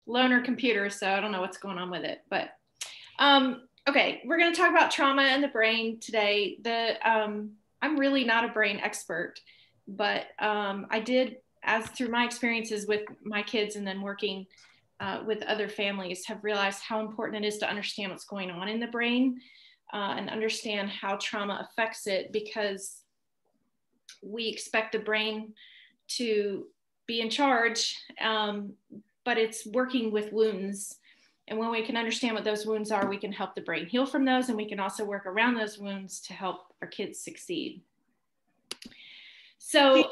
loaner computer, so I don't know what's going on with it. But okay, we're going to talk about trauma and the brain today. I'm really not a brain expert, but I did, as through my experiences with my kids and then working with other families, have realized how important it is to understand what's going on in the brain and understand how trauma affects it, because we expect the brain to be in charge, but it's working with wounds. And when we can understand what those wounds are, we can help the brain heal from those, and we can also work around those wounds to help our kids succeed. So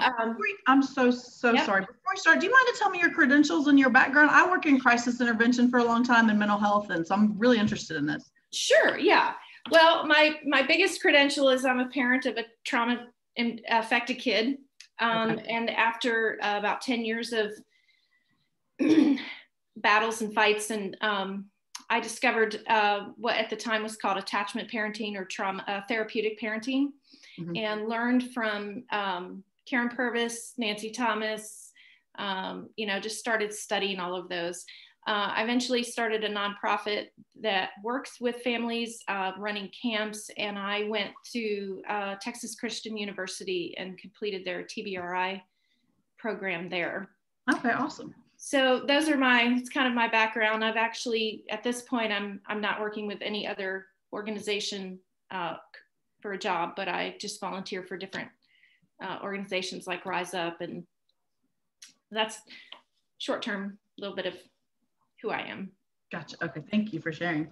I'm so yep. Sorry. Before we start, do you mind to tell me your credentials and your background? I work in crisis intervention for a long time in mental health, and so I'm really interested in this. Sure, yeah. Well, my biggest credential is I'm a parent of a trauma-affected kid. Okay. And after about 10 years of battles and fights, and I discovered what at the time was called attachment parenting or trauma therapeutic parenting, mm-hmm. and learned from Karyn Purvis, Nancy Thomas, just started studying all of those. I eventually started a nonprofit that works with families running camps, and I went to Texas Christian University and completed their TBRI program there. Okay, awesome. So those are it's kind of my background. I've actually, at this point, I'm not working with any other organization for a job, but I just volunteer for different organizations like Rise Up, and that's short-term, a little bit of who I am. Gotcha. Okay. Thank you for sharing.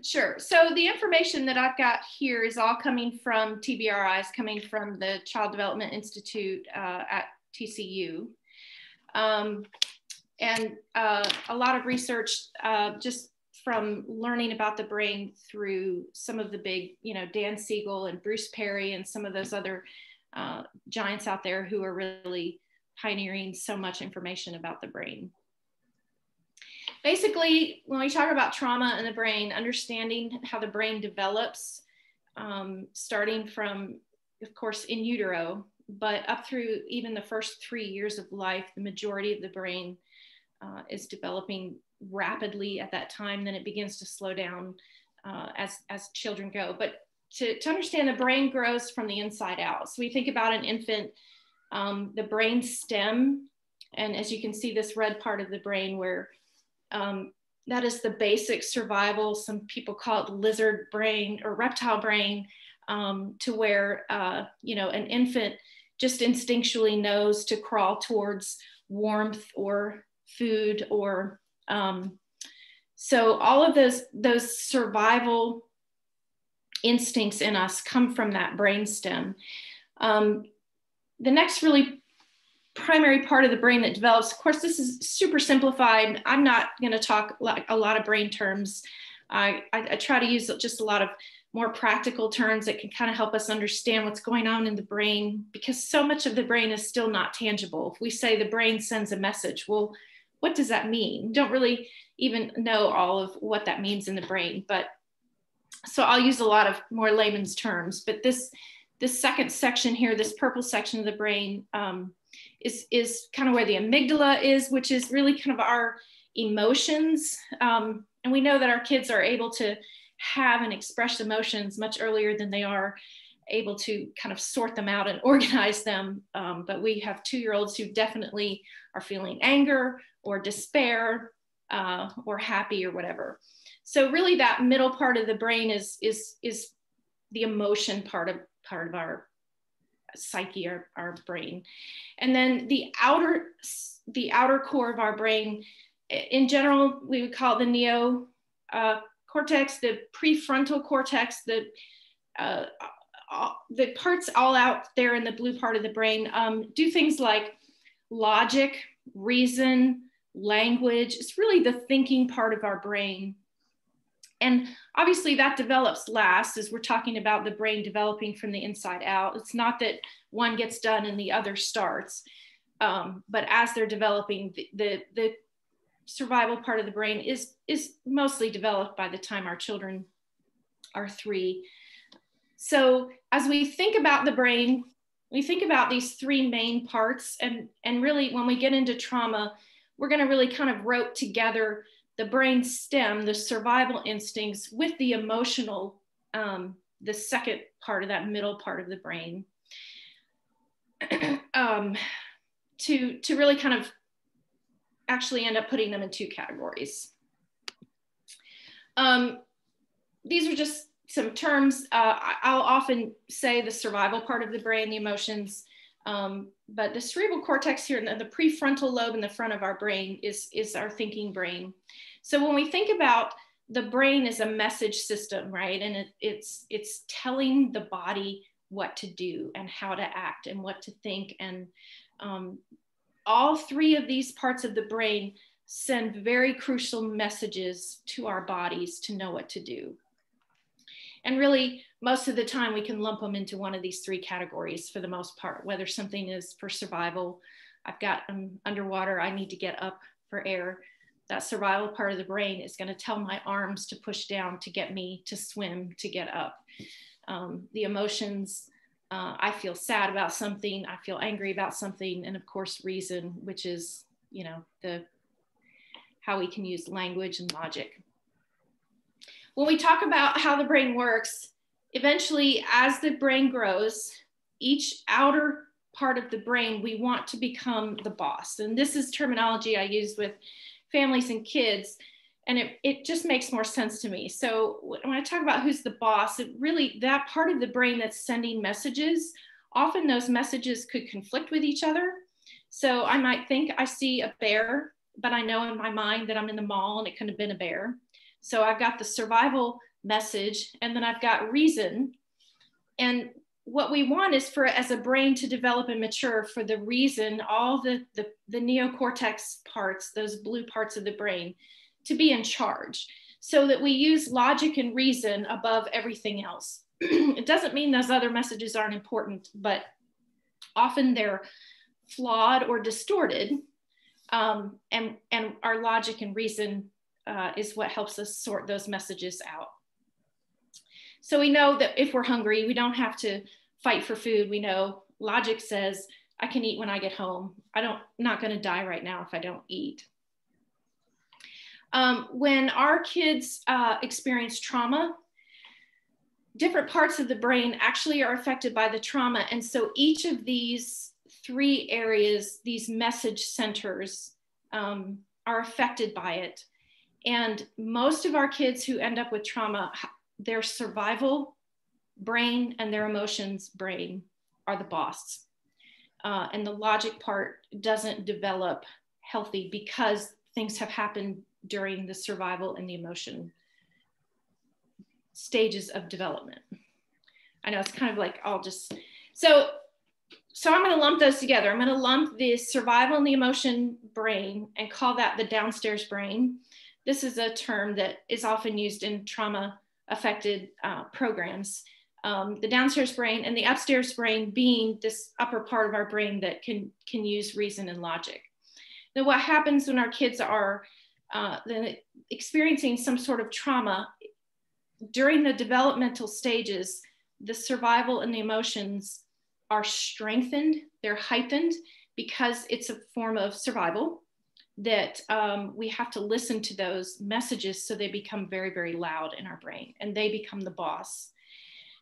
Sure. So the information that I've got here is all coming from TBRIs, coming from the Child Development Institute at TCU. And a lot of research just from learning about the brain through some of the big, Dan Siegel and Bruce Perry and some of those other giants out there who are really pioneering so much information about the brain. Basically, when we talk about trauma and the brain, understanding how the brain develops, starting from, of course, in utero, but up through even the first 3 years of life, the majority of the brain is developing rapidly at that time. Then it begins to slow down as children go. But to understand, the brain grows from the inside out. So we think about an infant, the brain stem, and as you can see, this red part of the brain where that is the basic survival. Some people call it lizard brain or reptile brain, to where, an infant just instinctually knows to crawl towards warmth or food, or so all of those survival instincts in us come from that brain stem. The next really primary part of the brain that develops, of course, this is super simplified. I'm not going to talk like a lot of brain terms. I try to use just a lot of more practical terms that can kind of help us understand what's going on in the brain, because so much of the brain is still not tangible. If we say the brain sends a message, well, what does that mean? Don't really even know all of what that means in the brain. But so I'll use a lot of more layman's terms. But this second section here, this purple section of the brain, is kind of where the amygdala is, which is really kind of our emotions. And we know that our kids are able to have and express emotions much earlier than they are able to kind of sort them out and organize them. But we have 2-year-olds who definitely are feeling anger or despair or happy or whatever. So really that middle part of the brain is the emotion part of our psyche, our brain. And then the outer core of our brain, in general, we would call it the neocortex, the prefrontal cortex, the parts all out there in the blue part of the brain do things like logic, reason, language. It's really the thinking part of our brain. And obviously that develops last, as we're talking about the brain developing from the inside out. It's not that one gets done and the other starts, but as they're developing, the survival part of the brain is mostly developed by the time our children are 3. So as we think about the brain, we think about these 3 main parts, and really when we get into trauma, we're going to really kind of rope together the brain stem, the survival instincts, with the emotional, the second part of that middle part of the brain, to really kind of actually end up putting them in two categories. These are just some terms. I'll often say the survival part of the brain, the emotions, but the cerebral cortex here, and the prefrontal lobe in the front of our brain is our thinking brain. So when we think about the brain as a message system, right? And it's telling the body what to do and how to act and what to think. And all three of these parts of the brain send very crucial messages to our bodies to know what to do. And really, most of the time, we can lump them into one of these three categories for the most part, whether something is for survival. I've got underwater, I need to get up for air. That survival part of the brain is going to tell my arms to push down to get me to swim, to get up. The emotions, I feel sad about something, I feel angry about something, and of course, reason, which is, you know, how we can use language and logic. When we talk about how the brain works, eventually, as the brain grows, each outer part of the brain, we want to become the boss. And this is terminology I use with families and kids, and it just makes more sense to me. So when I talk about who's the boss, it really, that part of the brain that's sending messages, often those messages could conflict with each other. So I might think I see a bear, but I know in my mind that I'm in the mall and it couldn't have been a bear. So I've got the survival message, and then I've got reason. And what we want is for, as a brain to develop and mature, for the reason, all the neocortex parts, those blue parts of the brain, to be in charge, so that we use logic and reason above everything else. It doesn't mean those other messages aren't important, but often they're flawed or distorted. And our logic and reason is what helps us sort those messages out. So we know that if we're hungry, we don't have to fight for food. We know logic says, I can eat when I get home. I'm not going to die right now if I don't eat. When our kids experience trauma, different parts of the brain actually are affected by the trauma. And so each of these three areas, these message centers, are affected by it. And most of our kids who end up with trauma, their survival brain and their emotions brain are the boss. And the logic part doesn't develop healthy because things have happened during the survival and the emotion stages of development. I know it's kind of like all just, so I'm going to lump those together. I'm going to lump the survival and the emotion brain and call that the downstairs brain. This is a term that is often used in trauma affected programs. The downstairs brain and the upstairs brain being this upper part of our brain that can use reason and logic. Now, what happens when our kids are experiencing some sort of trauma during the developmental stages, the survival and the emotions are strengthened, they're heightened, because it's a form of survival that we have to listen to those messages, so they become very, very loud in our brain and they become the boss.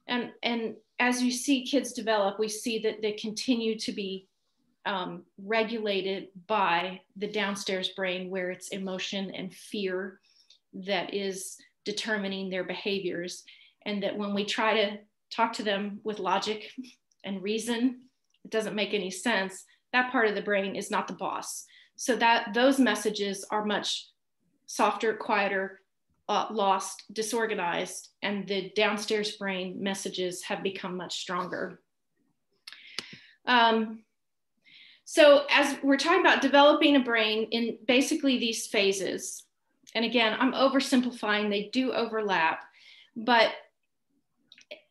And as you see kids develop, we see that they continue to be regulated by the downstairs brain, where it's emotion and fear that is determining their behaviors. And that when we try to talk to them with logic and reason, it doesn't make any sense. That part of the brain is not the boss. So that those messages are much softer, quieter, lost, disorganized, and the downstairs brain messages have become much stronger. So as we're talking about developing a brain in basically these phases, and again, I'm oversimplifying, they do overlap, but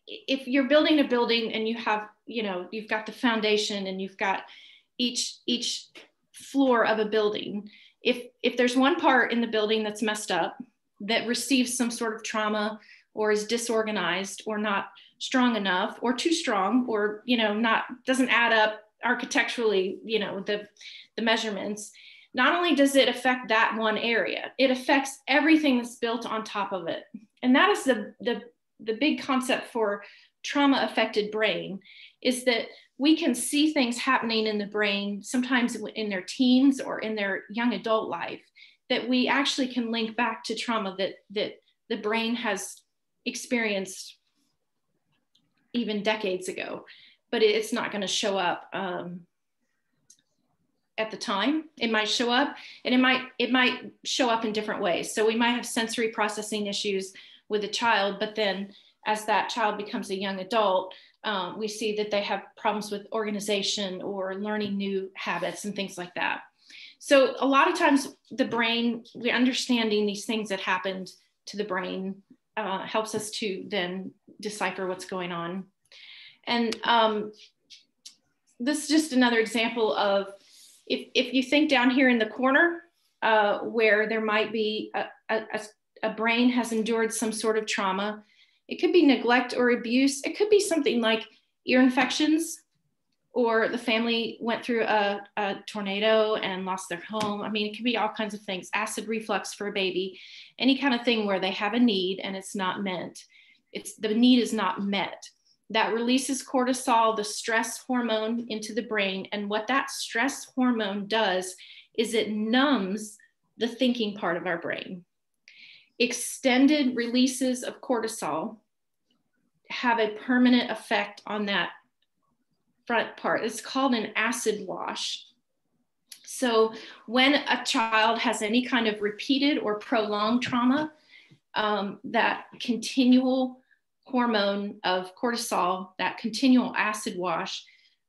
if you're building a building and you have, you've got the foundation and you've got each floor of a building, if there's one part in the building that's messed up, that receives some sort of trauma or is disorganized or not strong enough or too strong, or doesn't add up architecturally, the measurements, not only does it affect that one area, it affects everything that's built on top of it. And that is the big concept for trauma affected brain, is that we can see things happening in the brain, sometimes in their teens or in their young adult life, that we actually can link back to trauma that the brain has experienced even decades ago, but it's not going to show up at the time. It might show up, and it might show up in different ways. So we might have sensory processing issues with a child, but then as that child becomes a young adult, we see that they have problems with organization or learning new habits and things like that. So a lot of times the brain, we're understanding these things that happened to the brain helps us to then decipher what's going on. And this is just another example of, if you think down here in the corner where there might be a brain has endured some sort of trauma, it could be neglect or abuse. It could be something like ear infections, or the family went through a tornado and lost their home. I mean, it could be all kinds of things. Acid reflux for a baby, any kind of thing where they have a need and it's not met. The need is not met. That releases cortisol, the stress hormone, into the brain. And what that stress hormone does is it numbs the thinking part of our brain. Extended releases of cortisol have a permanent effect on that front part. It's called an acid wash. So when a child has any kind of repeated or prolonged trauma, that continual hormone of cortisol, that continual acid wash,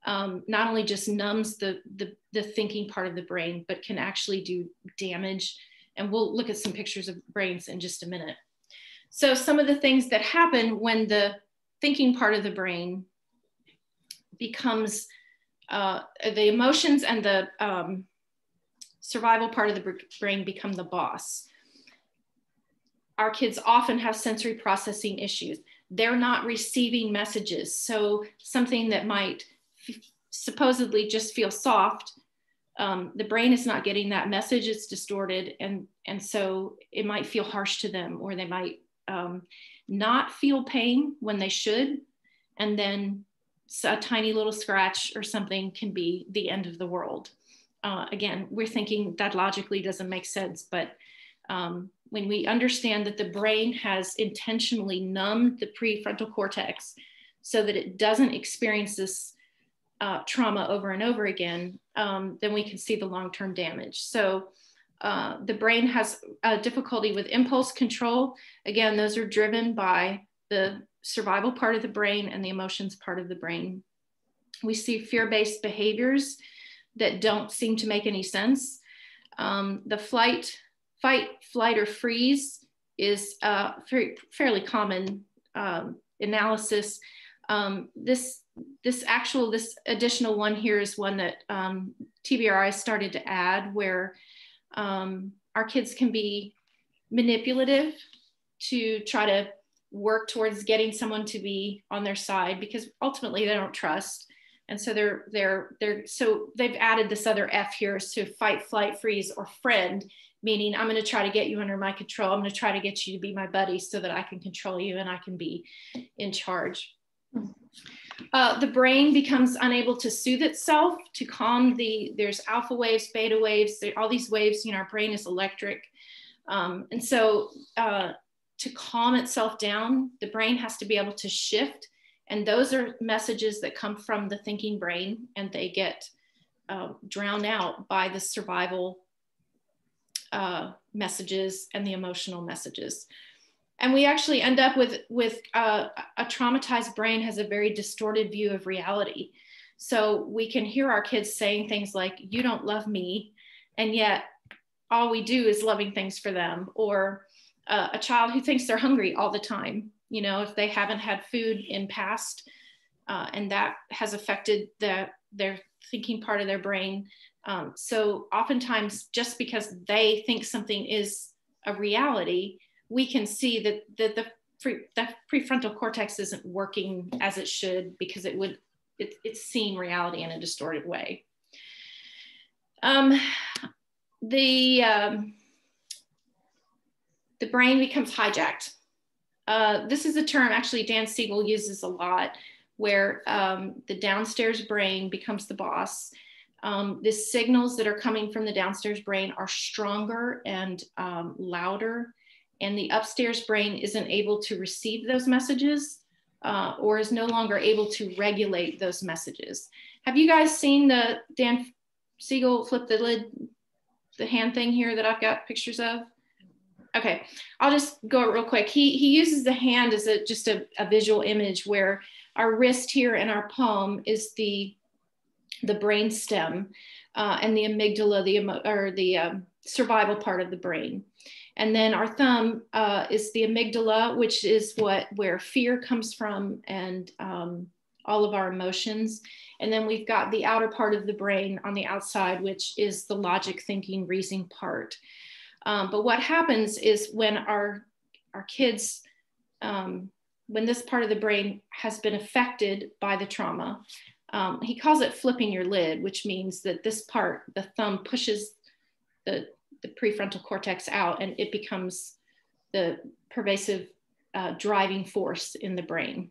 not only just numbs the thinking part of the brain, but can actually do damage. And we'll look at some pictures of brains in just a minute. So some of the things that happen when the thinking part of the brain becomes, the emotions and the survival part of the brain become the boss. Our kids often have sensory processing issues. They're not receiving messages. So something that might supposedly just feel soft, the brain is not getting that message, it's distorted. And so it might feel harsh to them, or they might not feel pain when they should. And then a tiny little scratch or something can be the end of the world. Again, we're thinking that logically doesn't make sense, but when we understand that the brain has intentionally numbed the prefrontal cortex so that it doesn't experience this trauma over and over again, then we can see the long-term damage. So the brain has difficulty with impulse control. Again, those are driven by the survival part of the brain and the emotions part of the brain. We see fear-based behaviors that don't seem to make any sense. The fight, flight, or freeze is fairly common analysis. This additional one here is one that TBRI started to add, where our kids can be manipulative to try to work towards getting someone to be on their side, because ultimately they don't trust. And so so they've added this other F here, so fight, flight, freeze, or friend, meaning I'm going to try to get you under my control. I'm going to try to get you to be my buddy so that I can control you and I can be in charge. The brain becomes unable to soothe itself, to calm there's alpha waves, beta waves, all these waves, our brain is electric. And so to calm itself down, the brain has to be able to shift. And those are messages that come from the thinking brain, and they get drowned out by the survival messages and the emotional messages. And we actually end up with a traumatized brain has a very distorted view of reality. So we can hear our kids saying things like, "You don't love me," and yet all we do is loving things for them. Or a child who thinks they're hungry all the time, if they haven't had food in past, and that has affected their thinking part of their brain. So oftentimes, just because they think something is a reality, we can see that the prefrontal cortex isn't working as it should, because it's seeing reality in a distorted way. the brain becomes hijacked. This is a term actually Dan Siegel uses a lot, where the downstairs brain becomes the boss. The signals that are coming from the downstairs brain are stronger and louder, and the upstairs brain isn't able to receive those messages or is no longer able to regulate those messages. Have you guys seen the Dan Siegel flip the lid, the hand thing here that I've got pictures of? Okay, I'll just go real quick. He uses the hand as just a visual image, where our wrist here and our palm is the brain stem, and the amygdala, the survival part of the brain. And then our thumb is the amygdala, which is where fear comes from, and all of our emotions. And then we've got the outer part of the brain on the outside, which is the logic, thinking, reasoning part. But what happens is when our kids, when this part of the brain has been affected by the trauma, he calls it flipping your lid, which means that this part, the thumb, pushes the prefrontal cortex out, and it becomes the pervasive driving force in the brain.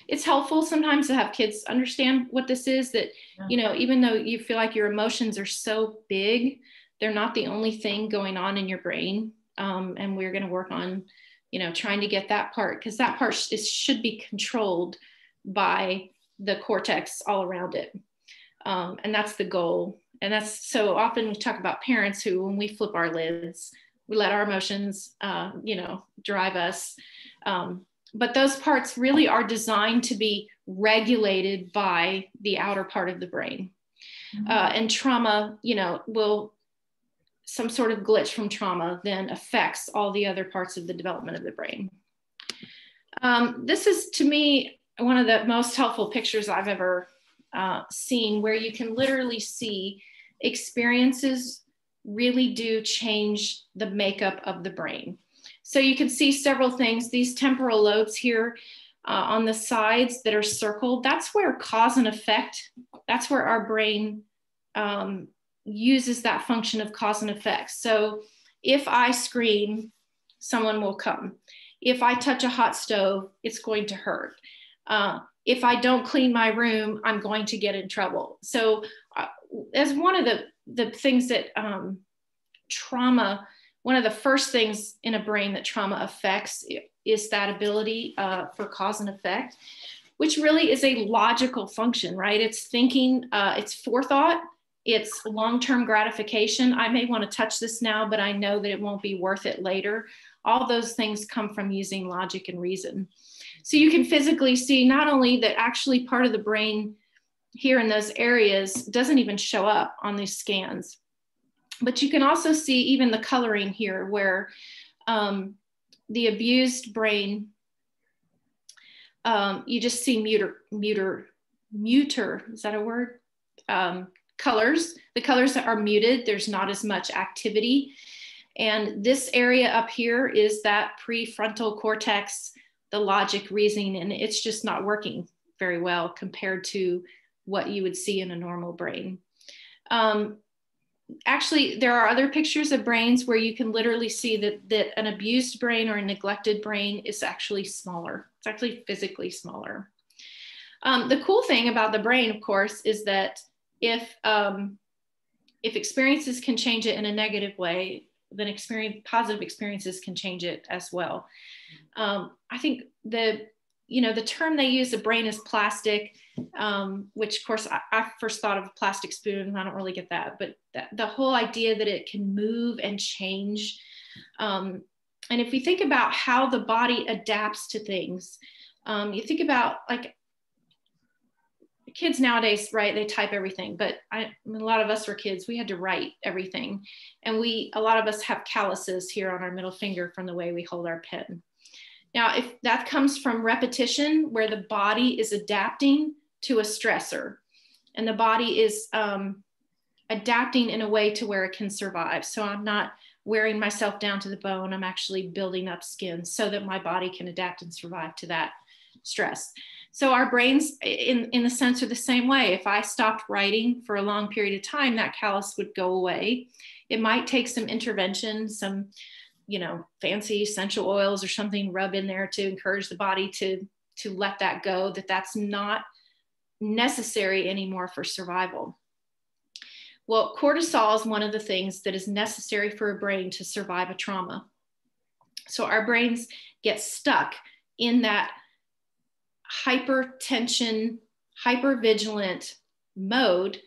It's helpful sometimes to have kids understand what this is, that, you know, even though you feel like your emotions are so big, they're not the only thing going on in your brain. And we're going to work on, you know, trying to get that part, because that part should be controlled by the cortex all around it. And that's the goal. And that's so often we talk about parents who, when we flip our lids, we let our emotions, you know, drive us. But those parts really are designed to be regulated by the outer part of the brain. And trauma, you know, some sort of glitch from trauma then affects all the other parts of the development of the brain. This is, to me, one of the most helpful pictures I've ever seen, where you can literally see experiences really do change the makeup of the brain. So you can see several things. These temporal lobes here on the sides that are circled, that's where cause and effect, that's where our brain uses that function of cause and effect. So if I scream, someone will come. If I touch a hot stove, it's going to hurt. If I don't clean my room, I'm going to get in trouble. So as one of the things that trauma, one of the first things in a brain that trauma affects is that ability for cause and effect, which really is a logical function, right? It's thinking, it's forethought, it's long-term gratification. I may want to touch this now, but I know that it won't be worth it later. All those things come from using logic and reason. So you can physically see not only that actually part of the brain here in those areas doesn't even show up on these scans, but you can also see even the coloring here, where the abused brain, you just see muter, is that a word? Colors. The colors that are muted, there's not as much activity. And this area up here is that prefrontal cortex, the logic, reasoning, and it's just not working very well compared to what you would see in a normal brain. Actually, there are other pictures of brains where you can literally see that an abused brain or a neglected brain is actually smaller. It's actually physically smaller. The cool thing about the brain, of course, is that if experiences can change it in a negative way, then positive experiences can change it as well. I think the term they use, the brain is plastic, which of course I first thought of a plastic spoon. I don't really get that, but the whole idea that it can move and change. And if we think about how the body adapts to things, you think about like kids nowadays, right? They type everything, but a lot of us were kids. We had to write everything. And a lot of us have calluses here on our middle finger from the way we hold our pen. Now, if that comes from repetition, where the body is adapting to a stressor, and the body is adapting in a way to where it can survive. So I'm not wearing myself down to the bone. I'm actually building up skin so that my body can adapt and survive to that stress. So our brains, in a sense, are the same way. If I stopped writing for a long period of time, that callus would go away. It might take some intervention, some, fancy essential oils or something rub in there to encourage the body to let that go, that's not necessary anymore for survival. Well, cortisol is one of the things that is necessary for a brain to survive a trauma. So our brains get stuck in that hypertension, hypervigilant mode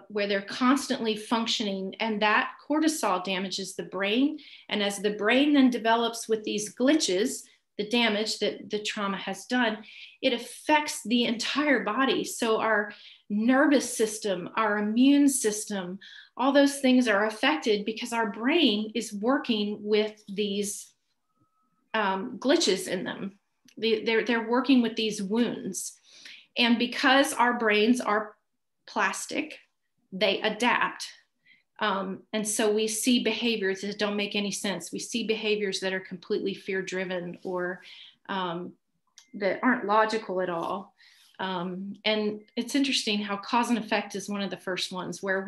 where they're constantly functioning, and that cortisol damages the brain. And as the brain then develops with these glitches, the damage that the trauma has done, it affects the entire body. So our nervous system, our immune system, all those things are affected because our brain is working with these glitches in them. They're working with these wounds. And because our brains are plastic, they adapt. And so we see behaviors that don't make any sense. We see behaviors that are completely fear-driven or that aren't logical at all. And it's interesting how cause and effect is one of the first ones where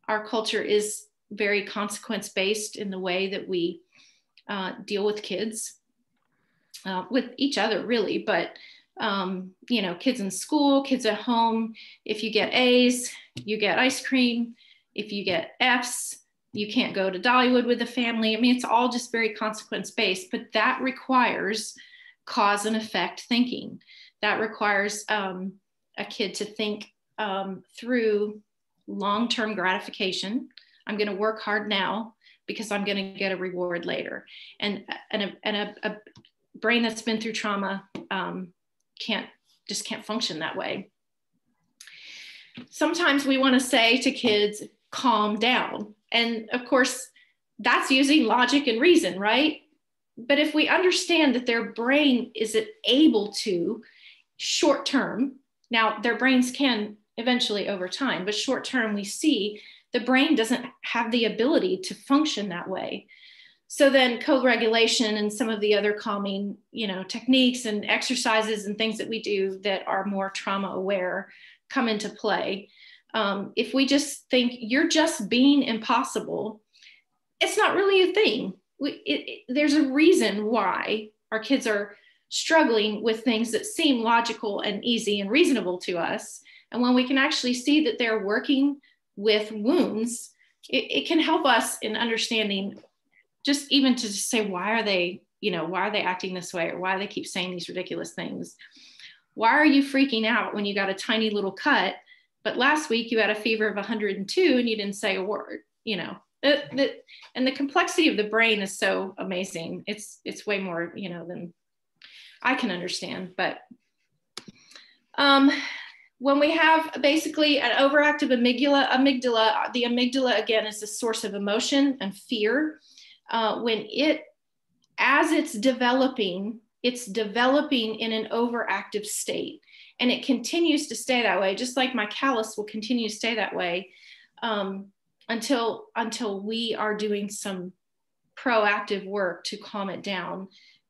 our culture is very consequence-based in the way that we deal with kids, with each other really, but kids in school, kids at home. If you get A's, you get ice cream. If you get F's, you can't go to Dollywood with the family. I mean, it's all just very consequence-based, but that requires cause and effect thinking. That requires a kid to think through long-term gratification. I'm going to work hard now because I'm going to get a reward later. And a brain that's been through trauma can't function that way. Sometimes we want to say to kids, calm down. And of course, that's using logic and reason, right? But if we understand that their brain isn't able to short term, now their brains can eventually over time, but short term we see the brain doesn't have the ability to function that way. So then co-regulation and some of the other calming, techniques and exercises and things that we do that are more trauma aware come into play. If we just think you're just being impossible, it's not really a thing. There's a reason why our kids are struggling with things that seem logical and easy and reasonable to us. And when we can actually see that they're working with wounds, it can help us in understanding, just even to just say, why are they acting this way? Or why do they keep saying these ridiculous things? Why are you freaking out when you got a tiny little cut, but last week you had a fever of 102 and you didn't say a word, and the complexity of the brain is so amazing. It's way more, than I can understand. But when we have basically an overactive amygdala, the amygdala again is the source of emotion and fear. As it's developing in an overactive state, and it continues to stay that way, just like my callus will continue to stay that way until we are doing some proactive work to calm it down,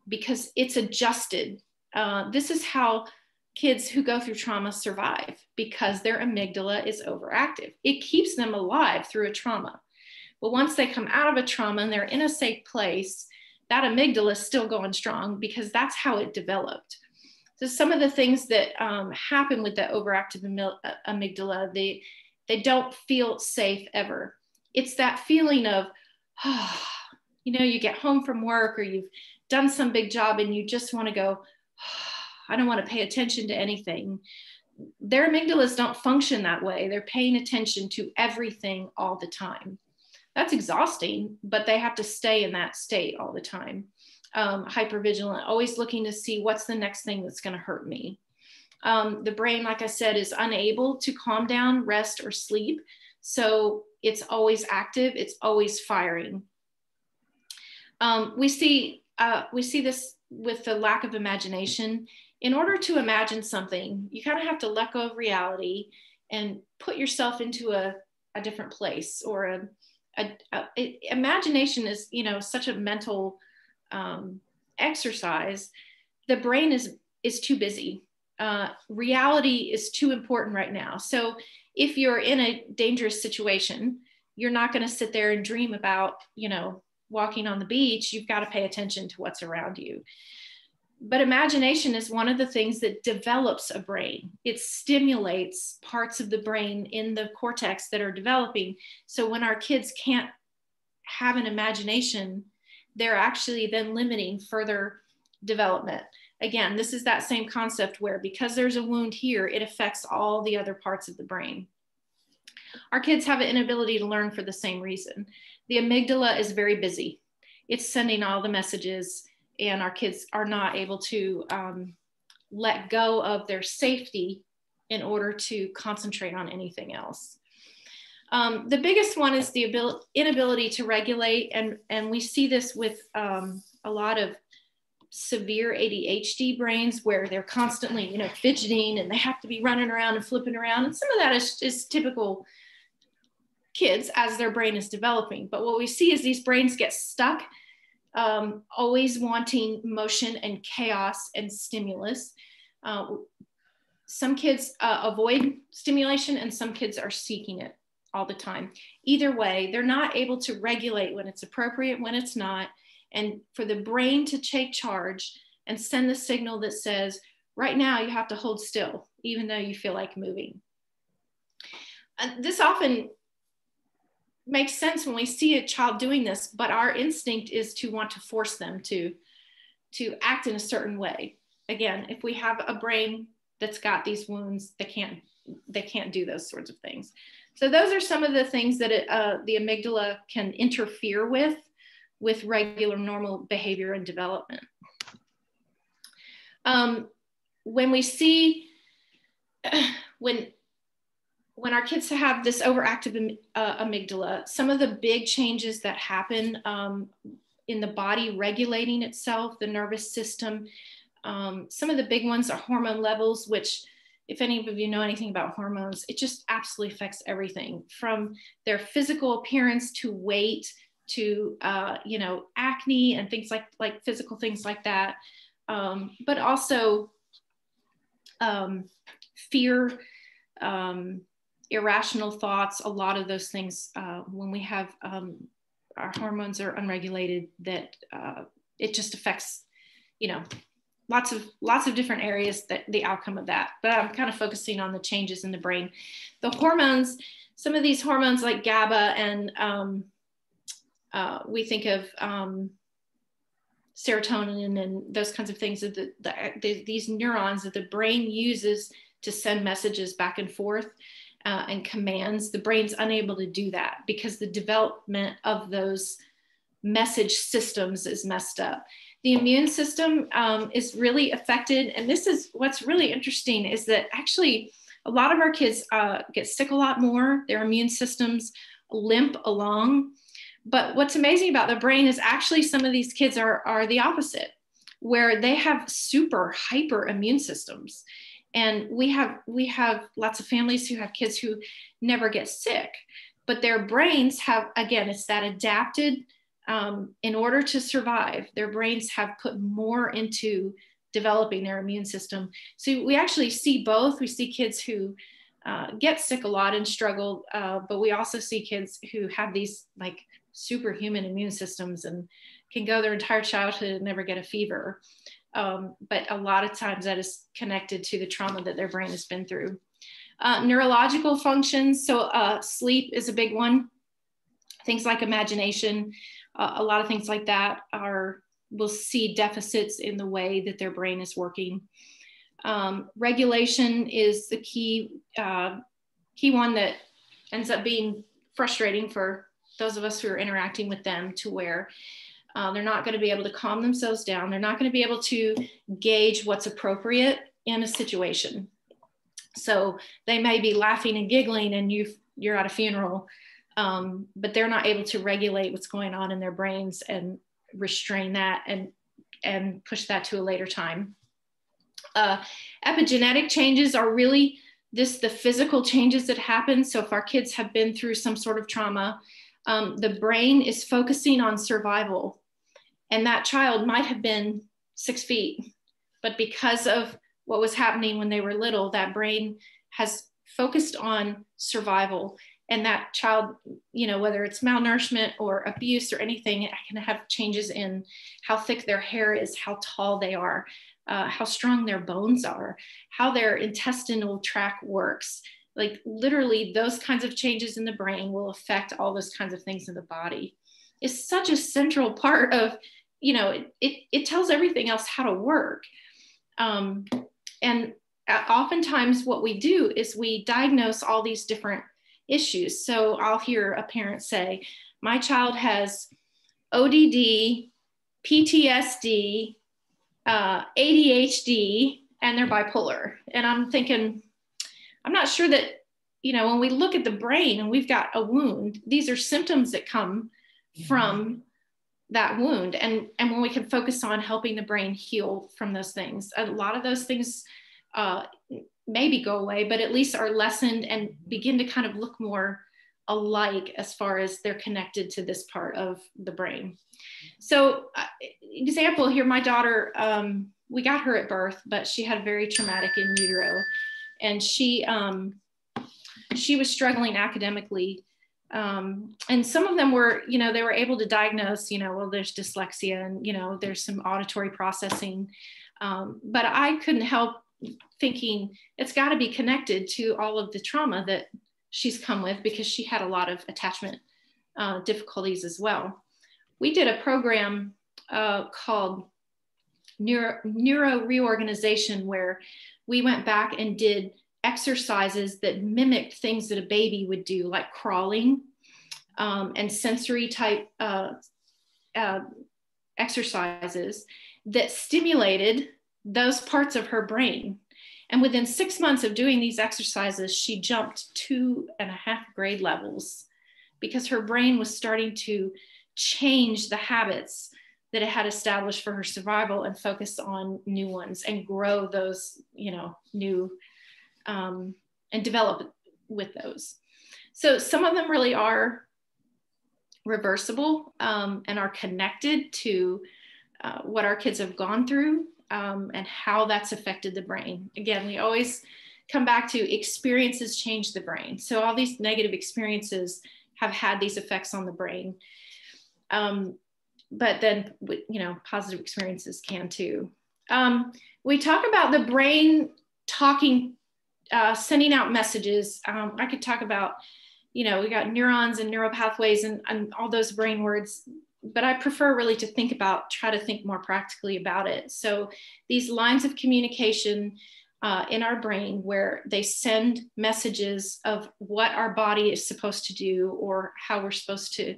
because it's adjusted. This is how kids who go through trauma survive, because their amygdala is overactive. It keeps them alive through a trauma. But once they come out of a trauma and they're in a safe place, that amygdala is still going strong because that's how it developed. So some of the things that happen with the overactive amygdala, they don't feel safe ever. It's that feeling of, you get home from work or you've done some big job and you just want to go, I don't want to pay attention to anything. Their amygdalas don't function that way. They're paying attention to everything all the time. That's exhausting, but they have to stay in that state all the time. Hypervigilant, always looking to see what's the next thing that's going to hurt me. The brain, like I said, is unable to calm down, rest, or sleep. So it's always active. It's always firing. We see this with the lack of imagination. In order to imagine something, you kind of have to let go of reality and put yourself into a different place, or imagination is, such a mental exercise. The brain is too busy. Reality is too important right now. So if you're in a dangerous situation, you're not going to sit there and dream about, you know, walking on the beach. You've got to pay attention to what's around you. But imagination is one of the things that develops a brain. It stimulates parts of the brain in the cortex that are developing. So when our kids can't have an imagination, they're actually then limiting further development. Again, this is that same concept where because there's a wound here, it affects all the other parts of the brain. Our kids have an inability to learn for the same reason. The amygdala is very busy. It's sending all the messages, and our kids are not able to let go of their safety in order to concentrate on anything else. The biggest one is the inability to regulate, and we see this with a lot of severe ADHD brains where they're constantly, you know, fidgeting and they have to be running around and flipping around. And some of that is typical kids as their brain is developing. But what we see is these brains get stuck, always wanting motion and chaos and stimulus. Some kids avoid stimulation and some kids are seeking it all the time. Either way, they're not able to regulate when it's appropriate, when it's not. And for the brain to take charge and send the signal that says, right now you have to hold still, even though you feel like moving. And this often makes sense when we see a child doing this, but our instinct is to want to force them to act in a certain way. Again, if we have a brain that's got these wounds, they can't do those sorts of things. So those are some of the things that the amygdala can interfere with regular normal behavior and development. When we see, when our kids have this overactive amygdala, some of the big changes that happen in the body regulating itself, the nervous system, some of the big ones are hormone levels, which if any of you know anything about hormones, it just absolutely affects everything from their physical appearance to weight, to you know, acne and things like physical things like that, but also fear, irrational thoughts. A lot of those things when we have our hormones are unregulated, that it just affects, you know, lots of different areas, that the outcome of that. But I'm kind of focusing on the changes in the brain. The hormones, some of these hormones like GABA and we think of serotonin and those kinds of things, that these neurons that the brain uses to send messages back and forth and commands. The brain's unable to do that because the development of those message systems is messed up. The immune system is really affected. And this is what's really interesting, is that actually a lot of our kids get sick a lot more. Their immune systems limp along. But what's amazing about the brain is actually some of these kids are the opposite, where they have super hyper immune systems. And we have lots of families who have kids who never get sick, but their brains have, again, it's that adapted, in order to survive, their brains have put more into developing their immune system. So we actually see both. We see kids who get sick a lot and struggle, but we also see kids who have these like superhuman immune systems and can go their entire childhood and never get a fever. But a lot of times that is connected to the trauma that their brain has been through. Neurological functions, so sleep is a big one. Things like imagination, a lot of things like that will see deficits in the way that their brain is working. Regulation is the key one that ends up being frustrating for those of us who are interacting with them, to where they're not going to be able to calm themselves down. They're not going to be able to gauge what's appropriate in a situation. So they may be laughing and giggling and you're at a funeral, but they're not able to regulate what's going on in their brains and restrain that and push that to a later time. Epigenetic changes are really the physical changes that happen. So if our kids have been through some sort of trauma, the brain is focusing on survival. And that child might have been 6 feet, but because of what was happening when they were little, that brain has focused on survival. And that child, whether it's malnourishment or abuse or anything, it can have changes in how thick their hair is, how tall they are, how strong their bones are, how their intestinal tract works. Like literally those kinds of changes in the brain will affect all those kinds of things in the body. It's such a central part of, it tells everything else how to work. And oftentimes what we do is we diagnose all these different issues. So I'll hear a parent say, my child has ODD, PTSD, ADHD, and they're bipolar. And I'm thinking, I'm not sure that, when we look at the brain and we've got a wound, these are symptoms that come from that wound. And when we can focus on helping the brain heal from those things, a lot of those things maybe go away, but at least are lessened and begin to kind of look more alike as far as they're connected to this part of the brain. So example here, my daughter, we got her at birth, but she had very traumatic in utero, and she was struggling academically. And some of them were, they were able to diagnose, well, there's dyslexia and, there's some auditory processing. But I couldn't help thinking it's got to be connected to all of the trauma that she's come with, because she had a lot of attachment difficulties as well. We did a program called Neuro Reorganization, where we went back and did exercises that mimicked things that a baby would do, like crawling and sensory type exercises that stimulated those parts of her brain. And within 6 months of doing these exercises, she jumped 2.5 grade levels, because her brain was starting to change the habits that it had established for her survival and focus on new ones and grow those, new and develop with those. So some of them really are reversible and are connected to what our kids have gone through. And how that's affected the brain. Again, we always come back to experiences change the brain. So all these negative experiences have had these effects on the brain. But then, positive experiences can too. We talk about the brain talking, sending out messages. I could talk about, we got neurons and neural pathways and all those brain words, but I prefer really to try to think more practically about it. So these lines of communication in our brain, where they send messages of what our body is supposed to do, or how we're supposed to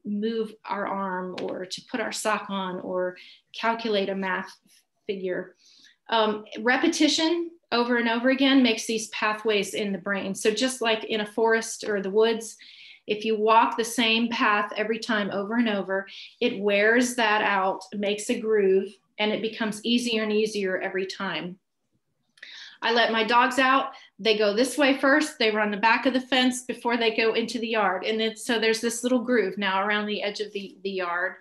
move our arm, or to put our sock on, or calculate a math figure. Repetition over and over again makes these pathways in the brain. So just like in a forest or the woods, if you walk the same path every time over and over, it wears that out, makes a groove, and it becomes easier and easier every time. I let my dogs out. They go this way first. They run the back of the fence before they go into the yard. And then, so there's this little groove now around the edge of the yard.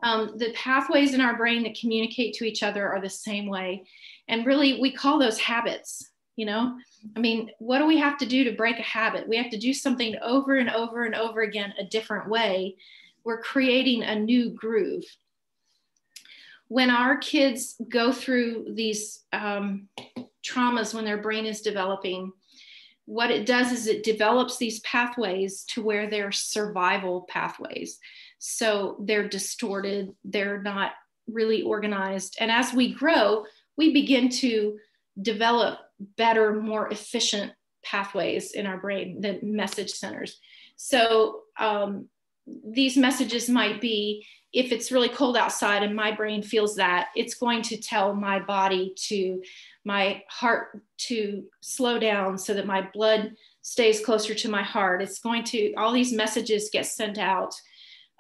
The pathways in our brain that communicate to each other are the same way. And really, we call those habits. What do we have to do to break a habit? We have to do something over and over and over again, a different way. We're creating a new groove. When our kids go through these traumas, when their brain is developing, what it does is it develops these pathways to where they're survival pathways. So they're distorted, they're not really organized. And as we grow, we begin to develop better, more efficient pathways in our brain, the message centers. So these messages might be, if it's really cold outside and my brain feels that, it's going to tell my body my heart to slow down so that my blood stays closer to my heart. It's going to, all these messages get sent out.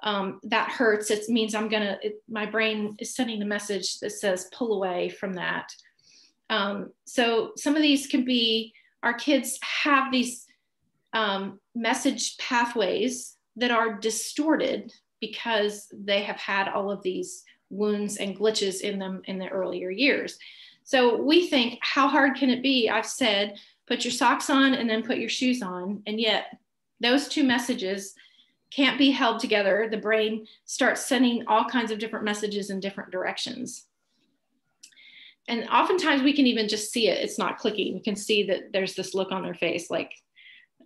That hurts. It means my brain is sending the message that says, pull away from that. So some of these can be, our kids have these message pathways that are distorted because they have had all of these wounds and glitches in them in the earlier years. So we think, how hard can it be? I've said, put your socks on and then put your shoes on. And yet those two messages can't be held together. The brain starts sending all kinds of different messages in different directions. And oftentimes we can even just see it. It's not clicking. You can see that there's this look on their face. Like,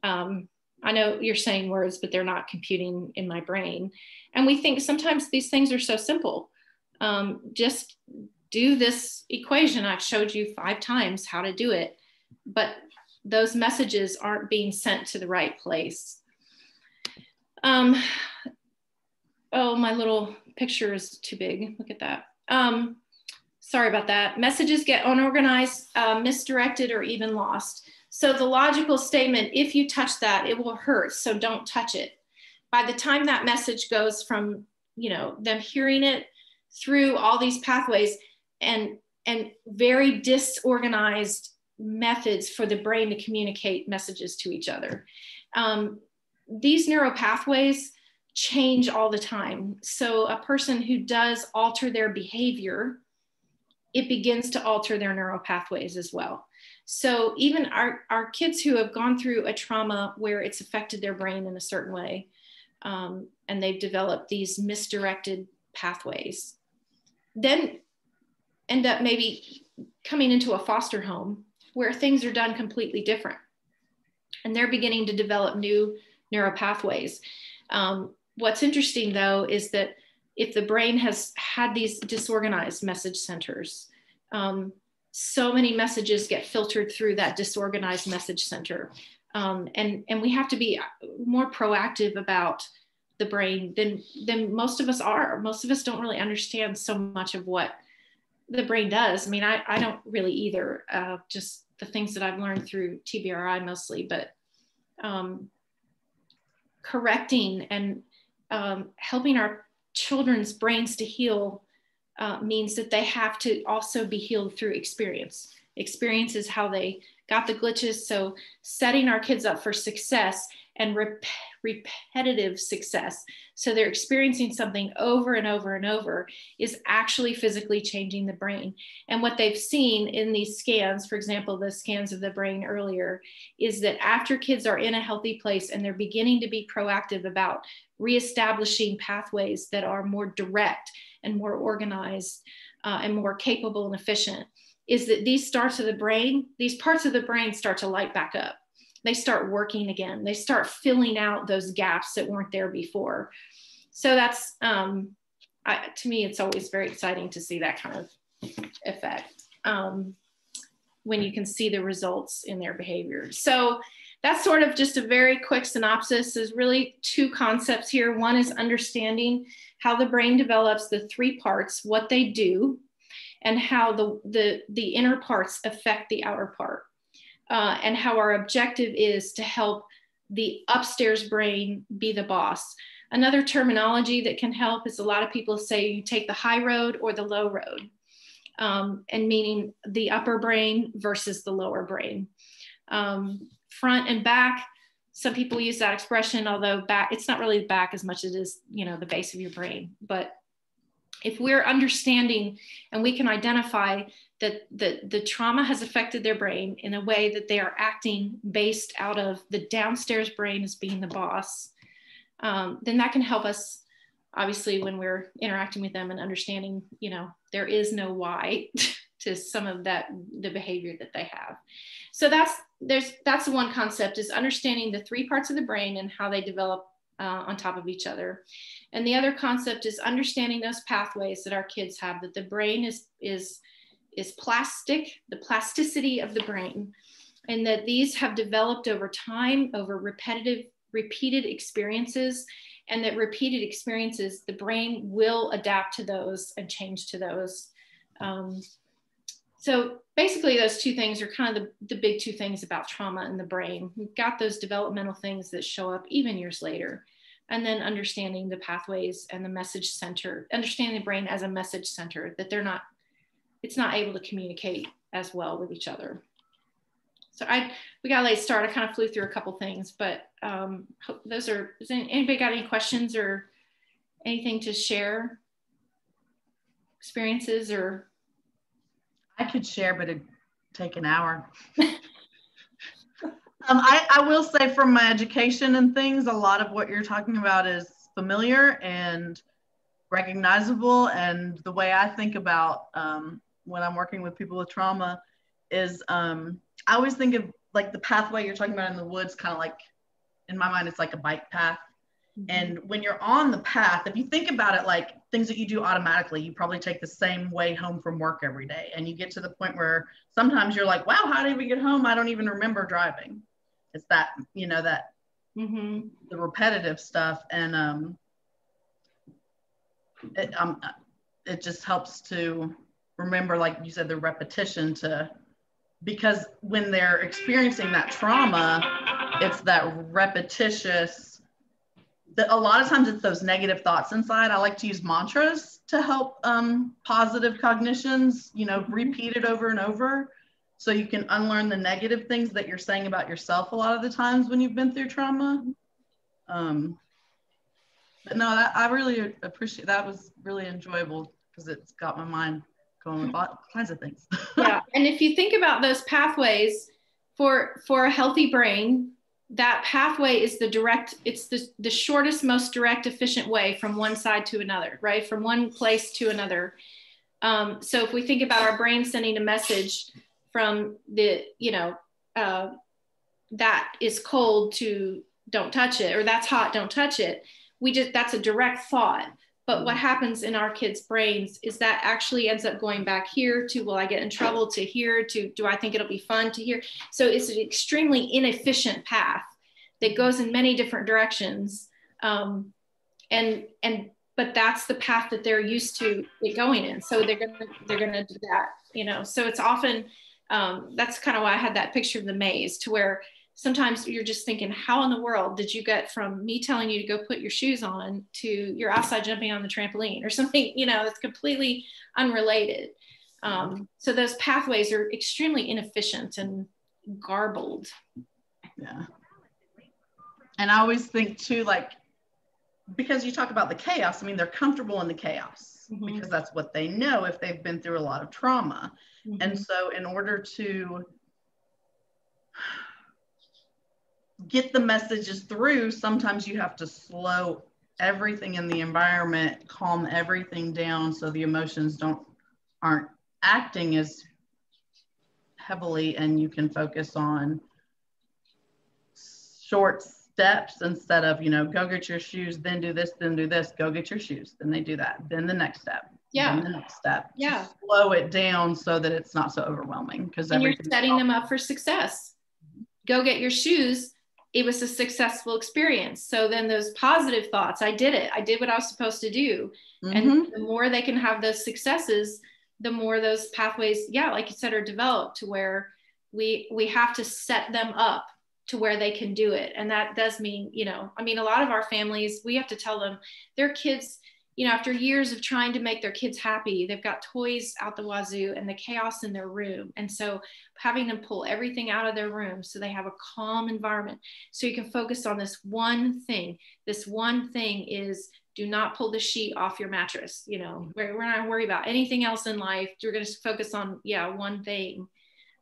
I know you're saying words, but they're not computing in my brain. And we think sometimes these things are so simple. Just do this equation. I've showed you 5 times how to do it, but those messages aren't being sent to the right place. Oh, my little picture is too big. Look at that. Sorry about that. Messages get unorganized, misdirected, or even lost. So the logical statement, if you touch that, it will hurt, so don't touch it. By the time that message goes from, them hearing it through all these pathways and very disorganized methods for the brain to communicate messages to each other. These neural pathways change all the time. So a person who does alter their behavior, it begins to alter their neural pathways as well. So even our kids who have gone through a trauma where it's affected their brain in a certain way, and they've developed these misdirected pathways, then end up maybe coming into a foster home where things are done completely different. And they're beginning to develop new neural pathways. What's interesting though, is that if the brain has had these disorganized message centers, so many messages get filtered through that disorganized message center. And we have to be more proactive about the brain than most of us are. Most of us don't really understand so much of what the brain does. I mean, I don't really either, just the things that I've learned through TBRI mostly, but correcting and helping our children's brains to heal means that they have to also be healed through experience. Experience is how they got the glitches. So setting our kids up for success and repetitive success, so they're experiencing something over and over and over, is actually physically changing the brain. And what they've seen in these scans, for example, the scans of the brain earlier, is that after kids are in a healthy place and they're beginning to be proactive about reestablishing pathways that are more direct and more organized and more capable and efficient, is that these parts of the brain start to light back up. They start working again. They start filling out those gaps that weren't there before. So that's, to me, it's always very exciting to see that kind of effect when you can see the results in their behavior. So that's sort of just a very quick synopsis. There's really 2 concepts here. One is understanding how the brain develops the 3 parts, what they do, and how the inner parts affect the outer part. And how our objective is to help the upstairs brain be the boss. Another terminology that can help is a lot of people say you take the high road or the low road, and meaning the upper brain versus the lower brain. Front and back, some people use that expression, although back, it's not really back as much as it is, the base of your brain. But if we're understanding and we can identify that the trauma has affected their brain in a way that they are acting based out of the downstairs brain as being the boss, then that can help us, obviously, when we're interacting with them and understanding, there is no why to some of the behavior that they have. So that's the one concept, is understanding the 3 parts of the brain and how they develop on top of each other. And the other concept is understanding those pathways that our kids have, that the brain is plastic, the plasticity of the brain, and that these have developed over time, over repeated experiences, and that repeated experiences, the brain will adapt to those and change to those. So basically those 2 things are kind of the big 2 things about trauma in the brain. We've got those developmental things that show up even years later, and then understanding the pathways and the message center, understanding the brain as a message center, that it's not able to communicate as well with each other. So we got a late start. I kind of flew through a couple things, but does anybody got any questions or anything to share? Experiences or? I could share, but it'd take an hour. I will say from my education and things, a lot of what you're talking about is familiar and recognizable. And the way I think about when I'm working with people with trauma is I always think of like the pathway you're talking about in the woods, kind of like, in my mind, it's like a bike path. Mm-hmm. And when you're on the path, if you think about it like things that you do automatically, you probably take the same way home from work every day. And you get to the point where sometimes you're like, wow, how did we get home? I don't even remember driving. It's that, you know, that mm-hmm. the repetitive stuff. And it just helps to remember, like you said, the repetition because when they're experiencing that trauma, it's that repetitious, a lot of times it's those negative thoughts inside. I like to use mantras to help positive cognitions, you know, repeat it over and over. So you can unlearn the negative things that you're saying about yourself a lot of the times when you've been through trauma. But no, I really appreciate, that was really enjoyable because it's got my mind going with all kinds of things. Yeah, and if you think about those pathways for a healthy brain, that pathway is it's the shortest, most direct, efficient way from one side to another, right? From one place to another. So if we think about our brain sending a message from the, you know, that is cold to don't touch it, or that's hot, don't touch it. That's a direct thought. But what happens in our kids' brains is that actually ends up going back here to, will I get in trouble, to here to, do I think it'll be fun, to here. So it's an extremely inefficient path that goes in many different directions. But that's the path that they're used to it going in. So they're gonna do that, you know. So it's often, that's kind of why I had that picture of the maze, to where sometimes you're just thinking, how in the world did you get from me telling you to go put your shoes on to you're outside jumping on the trampoline or something, you know, that's completely unrelated. So those pathways are extremely inefficient and garbled. Yeah. And I always think too, like, because you talk about the chaos, I mean, they're comfortable in the chaos mm-hmm. because that's what they know if they've been through a lot of trauma. Mm-hmm. And so in order to get the messages through, sometimes you have to slow everything in the environment, calm everything down so the emotions aren't acting as heavily, and you can focus on short steps instead of, you know, go get your shoes, then do this, go get your shoes, then they do that, then the next step. Yeah. Then the next step. Yeah. Slow it down so that it's not so overwhelming, because you're setting them up for success. Go get your shoes. It was a successful experience. So then those positive thoughts, I did it. I did what I was supposed to do. Mm-hmm. And the more they can have those successes, the more those pathways, yeah, like you said, are developed to where we have to set them up to where they can do it. And that does mean, you know, I mean, a lot of our families, we have to tell them their kids, you know, after years of trying to make their kids happy, they've got toys out the wazoo and the chaos in their room. And so having them pull everything out of their room so they have a calm environment, so you can focus on this one thing. This one thing is, do not pull the sheet off your mattress. You know, we're not going to worry about anything else in life. You're going to focus on, one thing.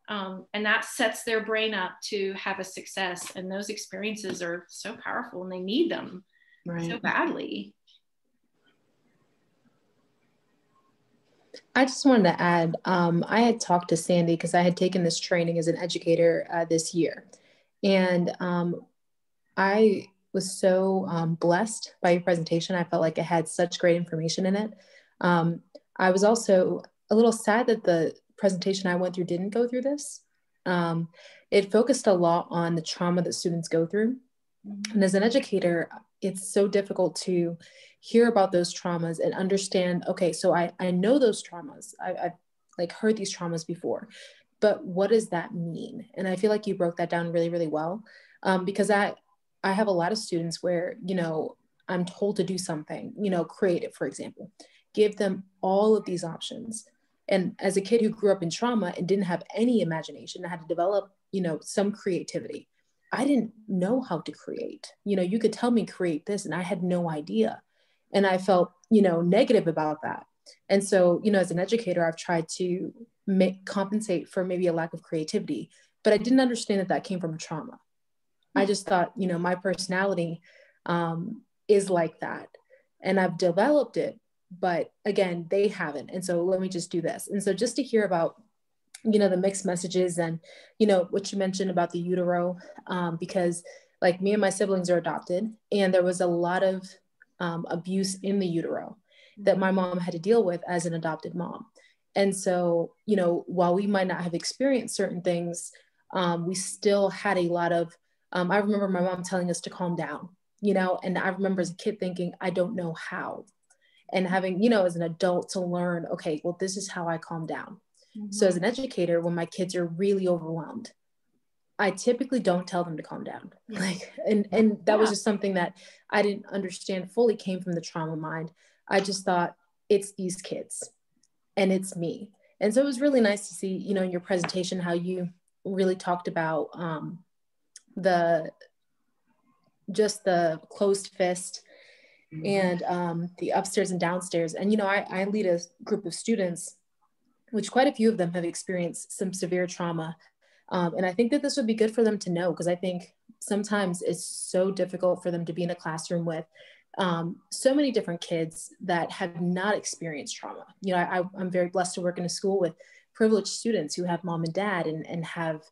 And that sets their brain up to have a success. And those experiences are so powerful and they need them so badly. I just wanted to add, I had talked to Sandy because I had taken this training as an educator this year. And I was so blessed by your presentation. I felt like it had such great information in it. I was also a little sad that the presentation I went through didn't go through this. It focused a lot on the trauma that students go through. Mm-hmm. And as an educator, it's so difficult to hear about those traumas and understand, okay, so I know those traumas. I've like heard these traumas before, but what does that mean? And I feel like you broke that down really, really well. Because I have a lot of students where, you know, I'm told to do something, you know, creative, for example, give them all of these options. And as a kid who grew up in trauma and didn't have any imagination, I had to develop, you know, some creativity. I didn't know how to create. You know, you could tell me create this and I had no idea. And I felt, you know, negative about that. And so, you know, as an educator, I've tried to compensate for maybe a lack of creativity, but I didn't understand that came from a trauma. I just thought, you know, my personality is like that. And I've developed it, but again, they haven't. And so let me just do this. And so just to hear about, you know, the mixed messages and, you know, what you mentioned about the utero, because like me and my siblings are adopted, and there was a lot of abuse in the utero that my mom had to deal with as an adopted mom. And so, you know, while we might not have experienced certain things, we still had a lot of, I remember my mom telling us to calm down, you know, and I remember as a kid thinking, I don't know how. And having, you know, as an adult to learn, okay, well, this is how I calm down. Mm-hmm. So as an educator, when my kids are really overwhelmed, I typically don't tell them to calm down. Like, and that was just something that I didn't understand fully, came from the trauma mind. I just thought it's these kids and it's me. And so it was really nice to see, you know, in your presentation, how you really talked about the closed fist and the upstairs and downstairs. And, you know, I lead a group of students, which quite a few of them have experienced some severe trauma. And I think that this would be good for them to know, because I think sometimes it's so difficult for them to be in a classroom with so many different kids that have not experienced trauma. You know, I'm very blessed to work in a school with privileged students who have mom and dad and have,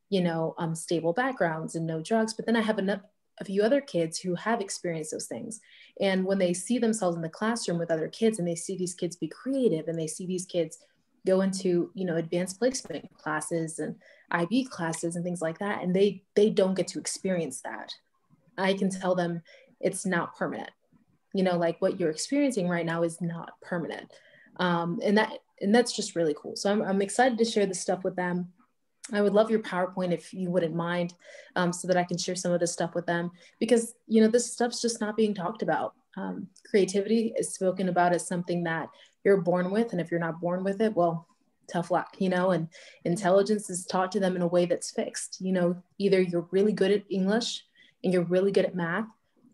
you know, stable backgrounds and no drugs. But then I have a few other kids who have experienced those things. And when they see themselves in the classroom with other kids and they see these kids be creative and they see these kids go into, you know, advanced placement classes and IB classes and things like that, and they don't get to experience that, I can tell them it's not permanent. You know, like what you're experiencing right now is not permanent. And that's just really cool. So I'm excited to share this stuff with them. I would love your PowerPoint if you wouldn't mind, so that I can share some of this stuff with them, because, you know, this stuff's just not being talked about. Creativity is spoken about as something that you're born with. And if you're not born with it, well, tough luck, you know, and intelligence is taught to them in a way that's fixed. You know, either you're really good at English and you're really good at math,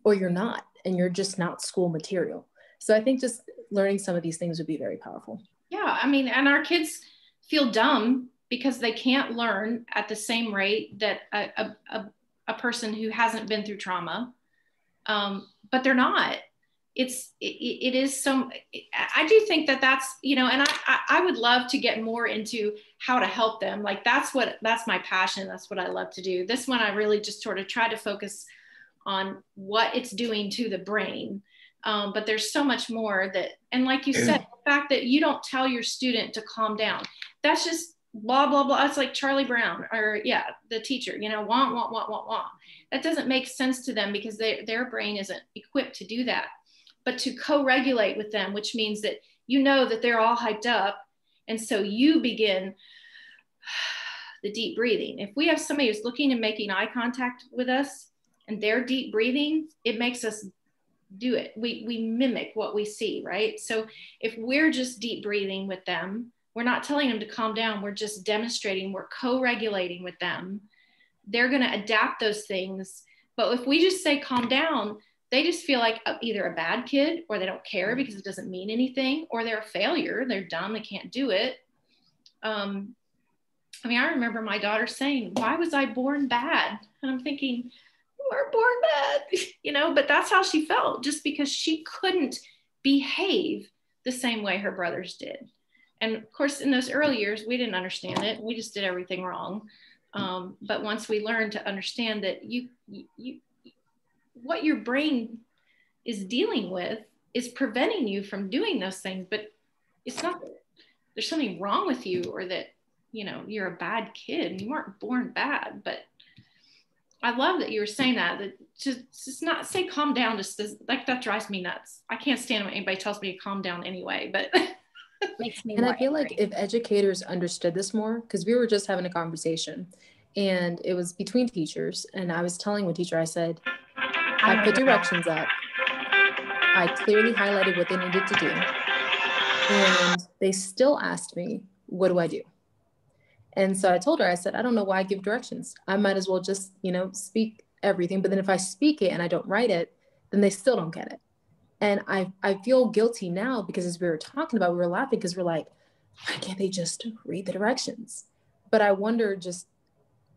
or you're not, and you're just not school material. So I think just learning some of these things would be very powerful. Yeah, I mean, and our kids feel dumb because they can't learn at the same rate that a person who hasn't been through trauma, but they're not. It is so, I do think that's, you know, and I would love to get more into how to help them. Like that's my passion. That's what I love to do. This one, I really just sort of try to focus on what it's doing to the brain. But there's so much more that, and like you said, the fact that you don't tell your student to calm down, that's just blah, blah, blah. It's like Charlie Brown, or the teacher, you know, wah, wah, wah, wah, wah. That doesn't make sense to them because their brain isn't equipped to do that. But to co-regulate with them, which means that you know that they're all hyped up. And so you begin the deep breathing. If we have somebody who's looking and making eye contact with us and they're deep breathing, it makes us do it. We mimic what we see, right? So if we're just deep breathing with them, we're not telling them to calm down. We're just demonstrating, we're co-regulating with them. They're going to adapt those things. But if we just say calm down, they just feel like either a bad kid, or they don't care because it doesn't mean anything, or they're a failure. They're dumb. They can't do it. I mean, I remember my daughter saying, "Why was I born bad?" And I'm thinking, "You weren't born bad," you know, but that's how she felt, just because she couldn't behave the same way her brothers did. And of course, in those early years, we didn't understand it. We just did everything wrong. But once we learned to understand that what your brain is dealing with is preventing you from doing those things, but it's not that there's something wrong with you, or that, you know, you're a bad kid. You weren't born bad. But I love that you were saying that just not say calm down, just like that drives me nuts. I can't stand when anybody tells me to calm down anyway, but makes me. And I feel like if educators understood this more, because we were just having a conversation and it was between teachers, and I was telling one teacher, I said, I put directions up. I clearly highlighted what they needed to do. And they still asked me, what do I do? And so I told her, I said, I don't know why I give directions. I might as well just, you know, speak everything. But then if I speak it and I don't write it, then they still don't get it. And I feel guilty now, because as we were talking about, we were laughing because we're like, why can't they just read the directions? But I wonder, just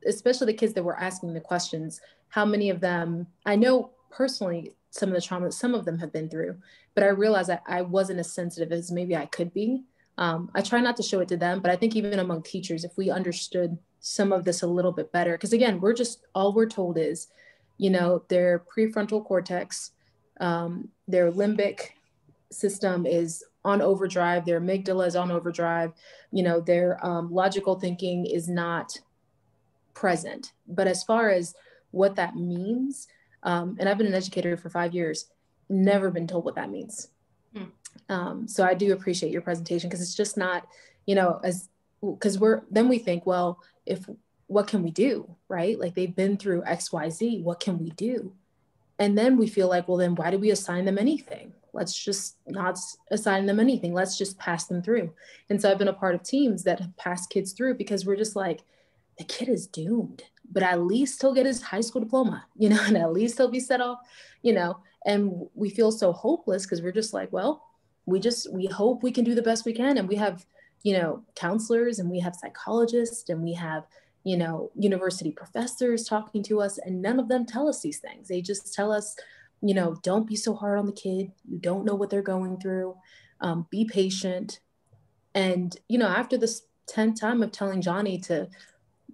especially the kids that were asking the questions, how many of them, I know personally, some of the trauma some of them have been through, but I realized that I wasn't as sensitive as maybe I could be. I try not to show it to them, but I think even among teachers, if we understood some of this a little bit better, because again, all we're told is, their prefrontal cortex, their limbic system is on overdrive, their amygdala is on overdrive, their logical thinking is not present. But as far as what that means, and I've been an educator for 5 years, never been told what that means. So I do appreciate your presentation, because it's just not, because we think, well, what can we do, right? Like, they've been through X, Y, Z, what can we do? And then we feel like, well, then why do we assign them anything? Let's just not assign them anything. Let's just pass them through. And so I've been a part of teams that have passed kids through, because we're just like, the kid is doomed, but at least he'll get his high school diploma, and at least he'll be set off, and we feel so hopeless, because we're just like, well, we hope we can do the best we can. And we have, counselors, and we have psychologists, and we have, university professors talking to us, and none of them tell us these things. They just tell us, don't be so hard on the kid. You don't know what they're going through. Be patient. And, after this 10th time of telling Johnny to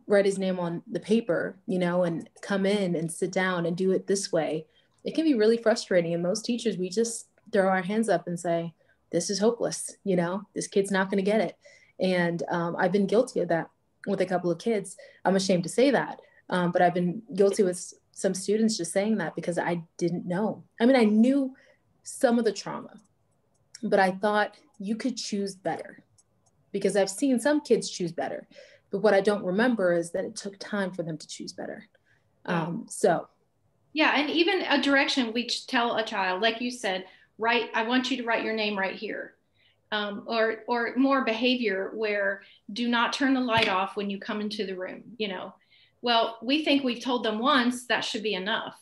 write his name on the paper, and come in and sit down and do it this way, it can be really frustrating. And most teachers, we just throw our hands up and say, this is hopeless. This kid's not going to get it. And I've been guilty of that with a couple of kids. I'm ashamed to say that, but I've been guilty with some students just saying that, because I didn't know. I mean, I knew some of the trauma, but I thought you could choose better, because I've seen some kids choose better. But what I don't remember is that it took time for them to choose better. Yeah, and even a direction we tell a child, like you said, I want you to write your name right here. Or more behavior where do not turn the light off when you come into the room, Well, we think we've told them once, that should be enough.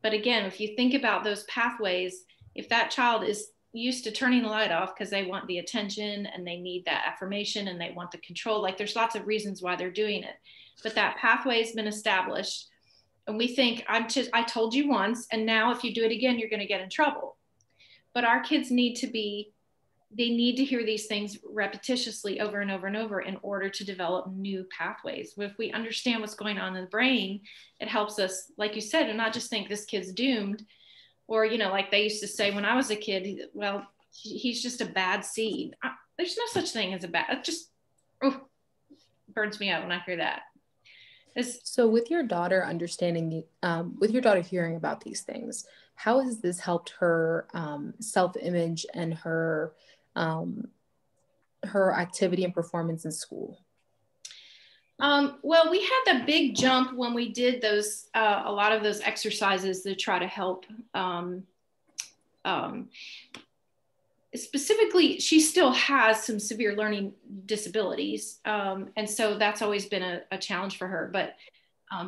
But again, if you think about those pathways, if that child is used to turning the light off because they want the attention and they need that affirmation and they want the control, like there's lots of reasons why they're doing it, but that pathway has been established. And we think, I told you once, and now if you do it again, you're going to get in trouble. But our kids need to hear these things repetitiously over and over and over in order to develop new pathways. If we understand what's going on in the brain, it helps us, like you said, and not just think this kid's doomed, or, like they used to say when I was a kid, well, he's just a bad seed. There's no such thing as a bad, it just burns me out when I hear that. So with your daughter with your daughter hearing about these things, how has this helped her self-image and her activity and performance in school? Well, we had the big jump when we did those, a lot of those exercises to try to help. Specifically, she still has some severe learning disabilities. And so that's always been a challenge for her, but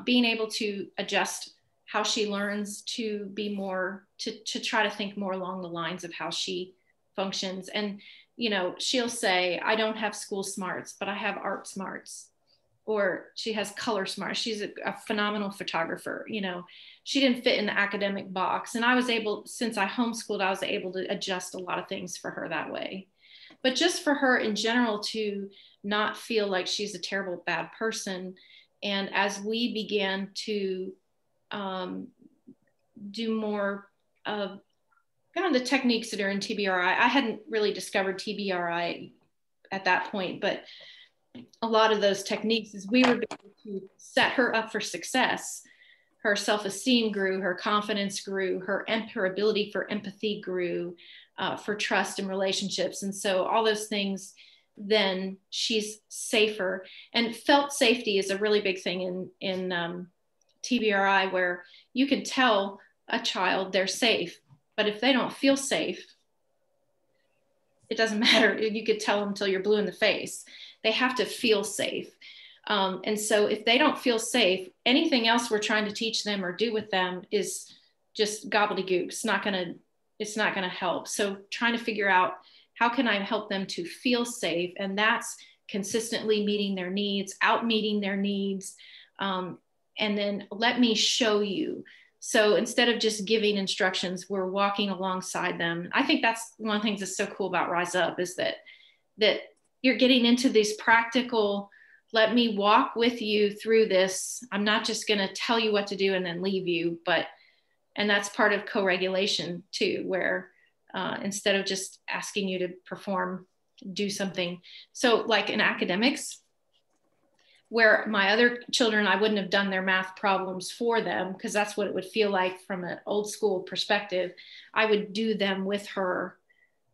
being able to adjust how she learns to be more, to try to think more along the lines of how she functions. And, she'll say, I don't have school smarts, but I have art smarts. Or she has color smarts. She's a phenomenal photographer. She didn't fit in the academic box. And I was able, since I homeschooled, I was able to adjust a lot of things for her that way. But just for her in general to not feel like she's a terrible, bad person. And as we began to do more of kind of the techniques that are in TBRI, I hadn't really discovered TBRI at that point, but a lot of those techniques is we were able to set her up for success. Her self-esteem grew, her confidence grew, her ability for empathy grew, for trust and relationships. And so all those things, then she's safer. And felt safety is a really big thing in TBRI, where you can tell a child they're safe, but if they don't feel safe, it doesn't matter. You could tell them until you're blue in the face. They have to feel safe. And so if they don't feel safe, anything else we're trying to teach them or do with them is just gobbledygook. It's not gonna help. So trying to figure out how can I help them to feel safe? And that's consistently meeting their needs, out meeting their needs, And then let me show you. So instead of just giving instructions, we're walking alongside them. I think that's one of the things that's so cool about Rise Up, is that you're getting into these practical, let me walk with you through this. I'm not just going to tell you what to do and then leave you, and that's part of co-regulation too, where instead of just asking you to perform, do something. So like in academics, where my other children, I wouldn't have done their math problems for them, because that's what it would feel like from an old school perspective. I would do them with her,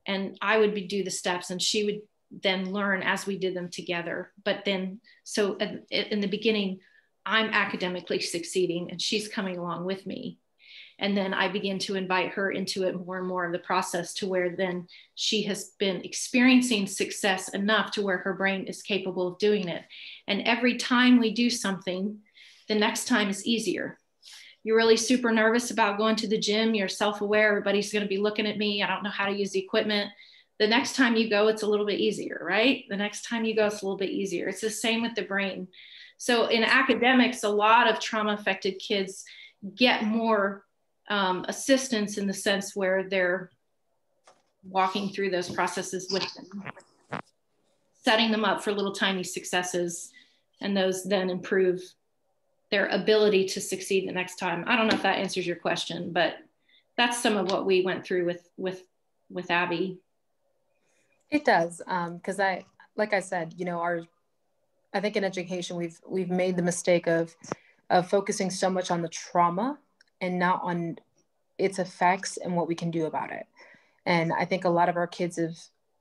and I would do the steps, and she would then learn as we did them together. But then, so in the beginning, I'm academically succeeding and she's coming along with me. And then I begin to invite her into it more and more of the process, to where then she has been experiencing success enough to where her brain is capable of doing it. And every time we do something, the next time is easier. You're really super nervous about going to the gym. You're self-aware. Everybody's going to be looking at me. I don't know how to use the equipment. The next time you go, it's a little bit easier, right? The next time you go, it's a little bit easier. It's the same with the brain. So in academics, a lot of trauma affected kids get more assistance, in the sense where they're walking through those processes with them, setting them up for little tiny successes, and those then improve their ability to succeed the next time. I don't know if that answers your question, but that's some of what we went through with Abby. It does, because like I said, I think in education we've made the mistake of focusing so much on the trauma and not on its effects and what we can do about it. And I think a lot of our kids have,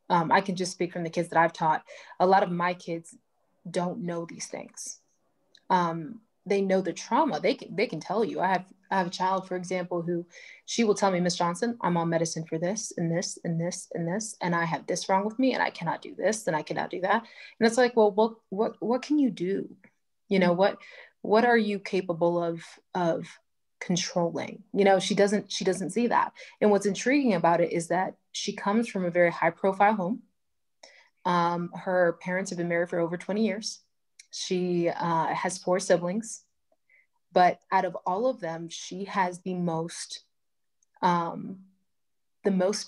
I can just speak from the kids that I've taught, a lot of my kids don't know these things. They know the trauma. They can tell you. I have a child, for example, who she will tell me, Miss Johnson, I'm on medicine for this and this and this and this, and I have this wrong with me, and I cannot do this, and I cannot do that. And it's like, well, what can you do? What are you capable of controlling? She doesn't see that. And what's intriguing about it is that she comes from a very high profile home. Her parents have been married for over 20 years. She has 4 siblings, but out of all of them, she has the most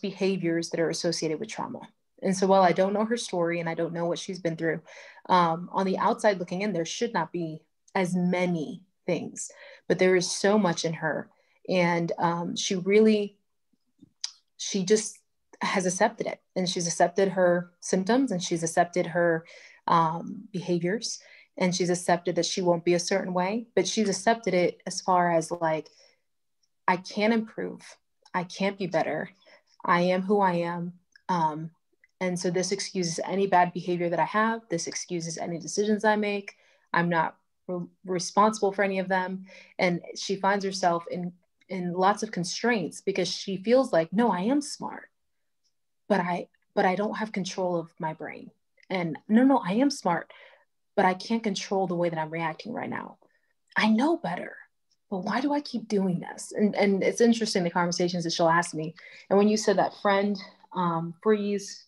behaviors that are associated with trauma. And so while I don't know her story and I don't know what she's been through, on the outside looking in, there should not be as many things, but there is so much in her. And she just has accepted it, and she's accepted her symptoms, and she's accepted her behaviors, and she's accepted that she won't be a certain way, but she's accepted it as far as like, I can improve. I can't be better. I am who I am. And so this excuses any bad behavior that I have. This excuses any decisions I make. I'm not responsible for any of them. And she finds herself in lots of constraints because she feels like, no, I am smart, but I don't have control of my brain. And no, I am smart, but I can't control the way that I'm reacting right now. I know better, but why do I keep doing this? And it's interesting, the conversations that she'll ask me. And when you said that friend, freeze,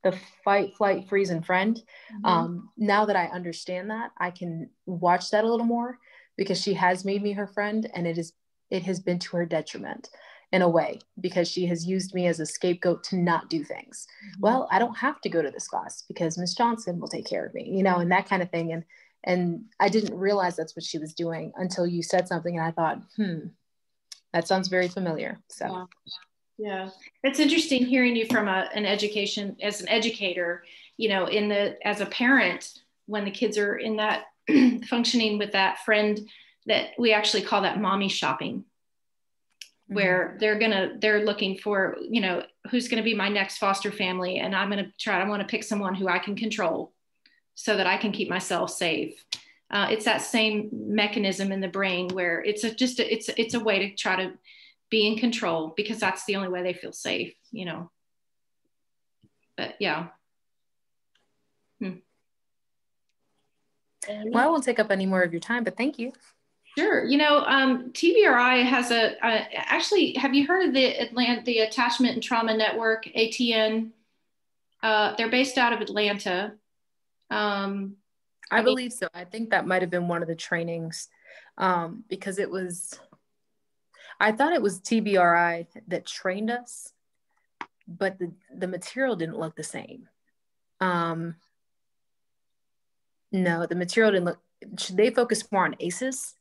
the fight, flight, freeze, and friend, now that I understand that, I can watch that a little more, because she has made me her friend, and it has been to her detriment in a way, because she has used me as a scapegoat to not do things. Well, I don't have to go to this class because Miss Johnson will take care of me, and that kind of thing. And I didn't realize that's what she was doing until you said something, and I thought, that sounds very familiar. So yeah, it's interesting hearing you from an educator, as a parent, when the kids are in that functioning with that friend, that we actually call that mommy shopping, where they're looking for, who's going to be my next foster family. And I want to pick someone who I can control so that I can keep myself safe. It's that same mechanism in the brain where it's a way to try to be in control, because that's the only way they feel safe, but yeah. Well, I won't take up any more of your time, but thank you. Sure. TBRI has actually, have you heard of the Attachment and Trauma Network, ATN? They're based out of Atlanta. I believe so. I think that might have been one of the trainings, because I thought it was TBRI that trained us, but the material didn't look the same. No, the material didn't look, they focused more on ACEs.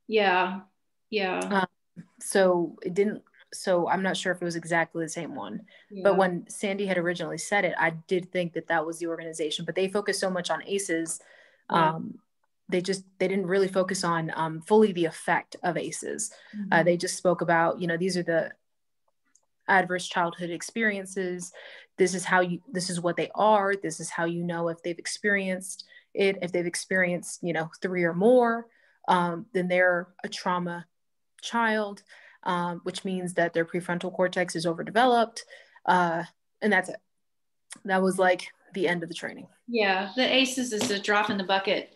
Yeah. Yeah. So I'm not sure if it was exactly the same one, but when Sandy had originally said it, I did think that was the organization, but they focused so much on ACEs. They didn't really focus on fully the effect of ACEs. They just spoke about, these are the adverse childhood experiences. This is what they are. This is how you know if they've experienced it. If they've experienced, 3 or more, then they're a trauma child, which means that their prefrontal cortex is overdeveloped. And that's it. That was like the end of the training. Yeah, the ACEs is a drop in the bucket.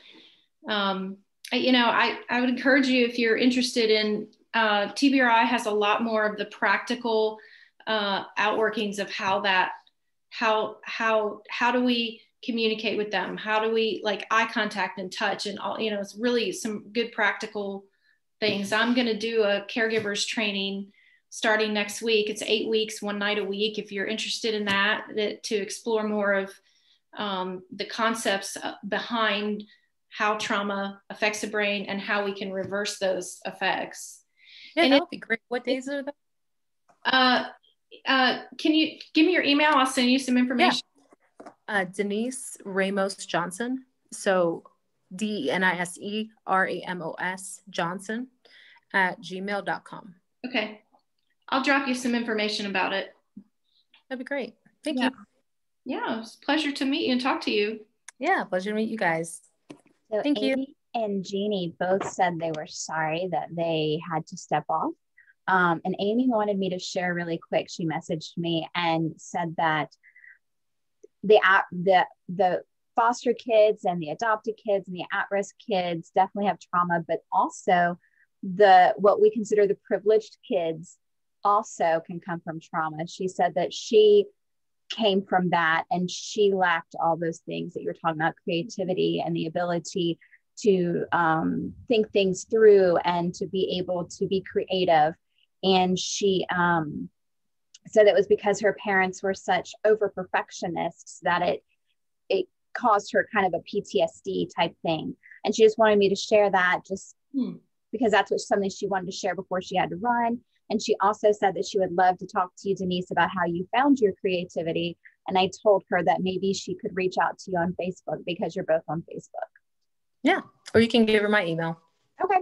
I would encourage you, if you're interested in, TBRI has a lot more of the practical outworkings of how do we communicate with them? How do we, like, eye contact and touch and all, it's really some good practical things. I'm going to do a caregivers training starting next week. It's 8 weeks, 1 night a week. If you're interested in that to explore more of the concepts behind how trauma affects the brain and how we can reverse those effects. Yeah, that would be great. What days are that? Can you give me your email? I'll send you some information. Yeah. Denise Ramos Johnson. So DeniseRamos Johnson @gmail.com. Okay. I'll drop you some information about it. That'd be great. Thank you. Yeah, it's a pleasure to meet you and talk to you. Yeah, pleasure to meet you guys. So Thank you. Amy and Jennie both said they were sorry that they had to step off. And Amy wanted me to share really quick. She messaged me and said that the foster kids and the adopted kids and the at-risk kids definitely have trauma, but also what we consider the privileged kids also can come from trauma. She said that she came from that and she lacked all those things that you're talking about, creativity and the ability to think things through and to be able to be creative. And she said it was because her parents were such over perfectionists that it caused her kind of a PTSD type thing. And she just wanted me to share that just because that's something she wanted to share before she had to run. And she also said that she would love to talk to you, Denise, about how you found your creativity. And I told her that maybe she could reach out to you on Facebook because you're both on Facebook. Yeah. Or you can give her my email. Okay.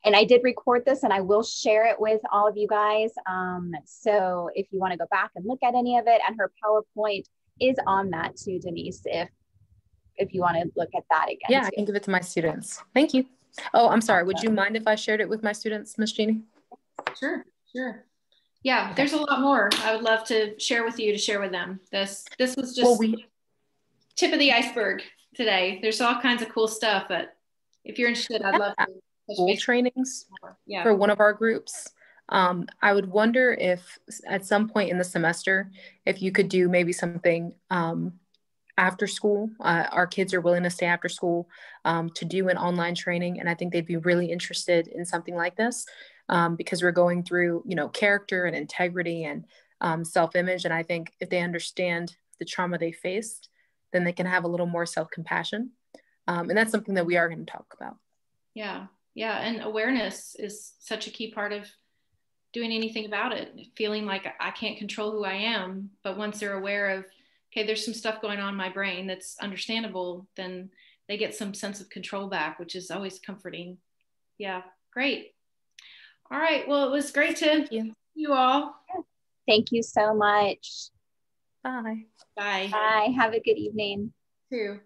And I did record this and I will share it with all of you guys. So if you want to go back and look at any of it, and her PowerPoint is on that too, Denise, if you want to look at that again. Yeah, too. I can give it to my students. Thank you. Oh, I'm sorry. Would you mind if I shared it with my students, Ms. Jennie? Sure. Yeah, there's a lot more I would love to share with you to share with them. This was just tip of the iceberg today. There's all kinds of cool stuff, but if you're interested, I'd love to. School trainings for one of our groups. I would wonder if at some point in the semester, if you could do maybe something after school. Our kids are willing to stay after school to do an online training. And I think they'd be really interested in something like this because we're going through, character and integrity and self-image. And I think if they understand the trauma they faced, then they can have a little more self-compassion. And that's something that we are going to talk about. Yeah. And awareness is such a key part of doing anything about it. Feeling like I can't control who I am, but once they're aware of, okay, there's some stuff going on in my brain that's understandable, then they get some sense of control back, which is always comforting. Yeah, great. All right. Well, it was great to meet you all. Thank you so much. Bye. Bye. Bye. Have a good evening. You too.